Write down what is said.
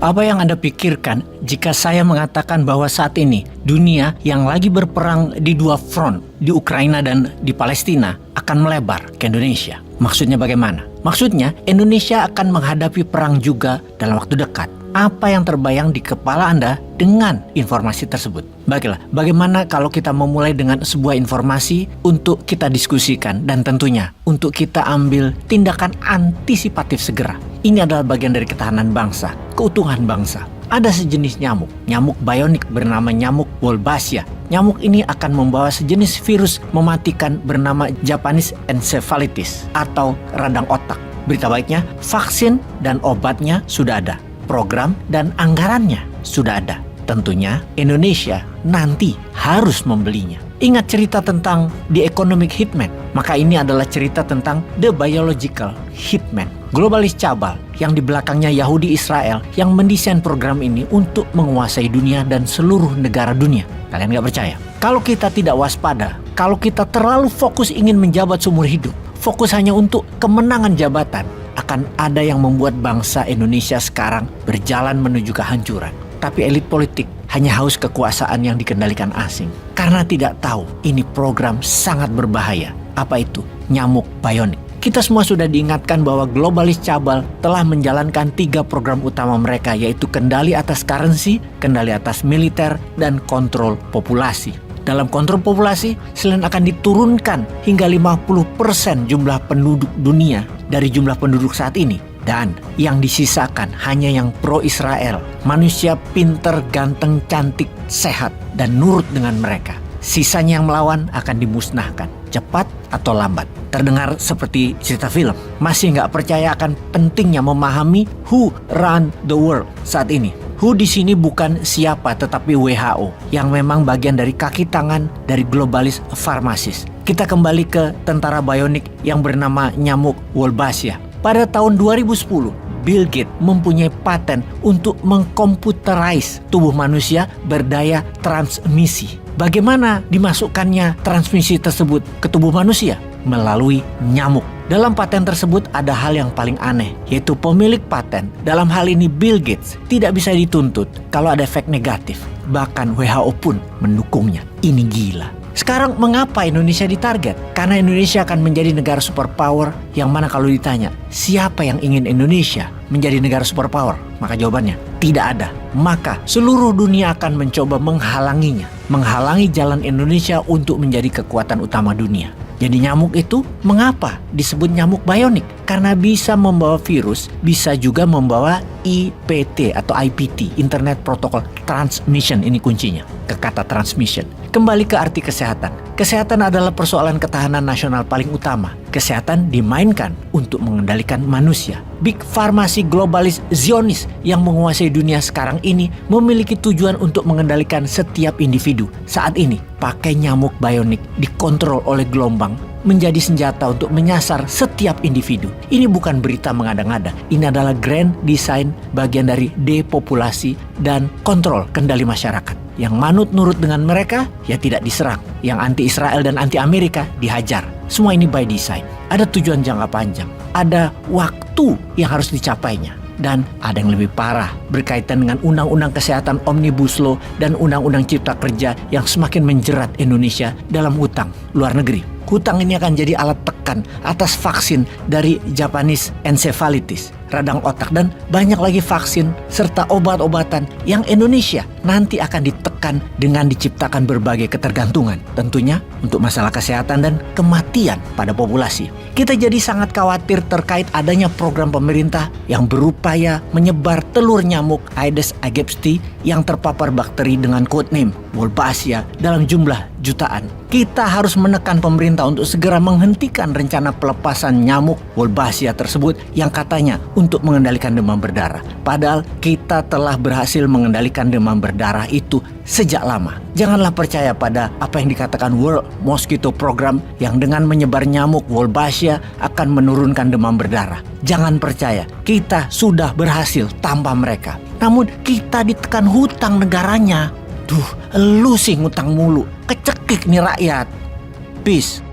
Apa yang Anda pikirkan jika saya mengatakan bahwa saat ini dunia yang lagi berperang di dua front, di Ukraina dan di Palestina, akan melebar ke Indonesia? Maksudnya bagaimana? Maksudnya Indonesia akan menghadapi perang juga dalam waktu dekat. Apa yang terbayang di kepala Anda dengan informasi tersebut? Baiklah, bagaimana kalau kita memulai dengan sebuah informasi untuk kita diskusikan dan tentunya untuk kita ambil tindakan antisipatif segera. Ini adalah bagian dari ketahanan bangsa, keutuhan bangsa. Ada sejenis nyamuk bionik bernama nyamuk Wolbachia. Nyamuk ini akan membawa sejenis virus mematikan bernama Japanese encephalitis atau radang otak. Berita baiknya, vaksin dan obatnya sudah ada. Program dan anggarannya sudah ada. Tentunya Indonesia nanti harus membelinya. Ingat cerita tentang The Economic Hitman? Maka ini adalah cerita tentang The Biological Hitman. Globalis cabal yang di belakangnya Yahudi Israel yang mendesain program ini untuk menguasai dunia dan seluruh negara dunia. Kalian gak percaya? Kalau kita tidak waspada, kalau kita terlalu fokus ingin menjabat seumur hidup, fokus hanya untuk kemenangan jabatan, akan ada yang membuat bangsa Indonesia sekarang berjalan menuju kehancuran. Tapi elit politik hanya haus kekuasaan yang dikendalikan asing. Karena tidak tahu ini program sangat berbahaya. Apa itu? Nyamuk bionik. Kita semua sudah diingatkan bahwa globalis cabal telah menjalankan 3 program utama mereka, yaitu kendali atas currency, kendali atas militer, dan kontrol populasi. Dalam kontrol populasi, selain akan diturunkan hingga 50% jumlah penduduk dunia dari jumlah penduduk saat ini. Dan yang disisakan hanya yang pro-Israel, manusia pinter, ganteng, cantik, sehat, dan nurut dengan mereka. Sisanya yang melawan akan dimusnahkan, cepat atau lambat. Terdengar seperti cerita film. Masih nggak percaya akan pentingnya memahami who run the world saat ini. WHO di sini bukan siapa tetapi WHO yang memang bagian dari kaki tangan dari globalis farmasis. Kita kembali ke tentara bionik yang bernama nyamuk Wolbachia. Pada tahun 2010, Bill Gates mempunyai paten untuk mengkomputerize tubuh manusia berdaya transmisi. Bagaimana dimasukkannya transmisi tersebut ke tubuh manusia? Melalui nyamuk. Dalam paten tersebut ada hal yang paling aneh, yaitu pemilik paten, dalam hal ini Bill Gates, tidak bisa dituntut kalau ada efek negatif. Bahkan WHO pun mendukungnya. Ini gila. Sekarang mengapa Indonesia ditarget? Karena Indonesia akan menjadi negara superpower yang mana kalau ditanya, siapa yang ingin Indonesia menjadi negara superpower? Maka jawabannya, tidak ada. Maka seluruh dunia akan mencoba menghalanginya. Menghalangi jalan Indonesia untuk menjadi kekuatan utama dunia. Jadi nyamuk itu mengapa disebut nyamuk bionik? Karena bisa membawa virus, bisa juga membawa IPT atau IPT, Internet Protocol Transmission, ini kuncinya, ke kata transmission. Kembali ke arti kesehatan. Kesehatan adalah persoalan ketahanan nasional paling utama. Kesehatan dimainkan untuk mengendalikan manusia. Big Farmasi globalis Zionis yang menguasai dunia sekarang ini memiliki tujuan untuk mengendalikan setiap individu. Saat ini, pakai nyamuk bionik dikontrol oleh gelombang menjadi senjata untuk menyasar setiap individu. Ini bukan berita mengada-ngada. Ini adalah grand design bagian dari depopulasi dan kontrol kendali masyarakat. Yang manut nurut dengan mereka, ya tidak diserang. Yang anti-Israel dan anti-Amerika dihajar. Semua ini by design. Ada tujuan jangka panjang. Ada waktu yang harus dicapainya. Dan ada yang lebih parah berkaitan dengan Undang-Undang Kesehatan Omnibus Law dan Undang-Undang Cipta Kerja yang semakin menjerat Indonesia dalam hutang luar negeri. Hutang ini akan jadi alat tekan atas vaksin dari Japanese encephalitis, radang otak, dan banyak lagi vaksin serta obat-obatan yang Indonesia nanti akan ditekan dengan diciptakan berbagai ketergantungan. Tentunya untuk masalah kesehatan dan kematian pada populasi. Kita jadi sangat khawatir terkait adanya program pemerintah yang berupaya menyebar telur nyamuk Aedes aegypti yang terpapar bakteri dengan codename Wolbachia dalam jumlah jutaan. Kita harus menekan pemerintah untuk segera menghentikan rencana pelepasan nyamuk Wolbachia tersebut yang katanya untuk mengendalikan demam berdarah. Padahal kita telah berhasil mengendalikan demam berdarah itu sejak lama. Janganlah percaya pada apa yang dikatakan World Mosquito Program yang dengan menyebar nyamuk Wolbachia akan menurunkan demam berdarah. Jangan percaya, kita sudah berhasil tanpa mereka. Namun kita ditekan hutang negaranya. Duh, lu sih ngutang mulu. Kecekik nih rakyat. Peace.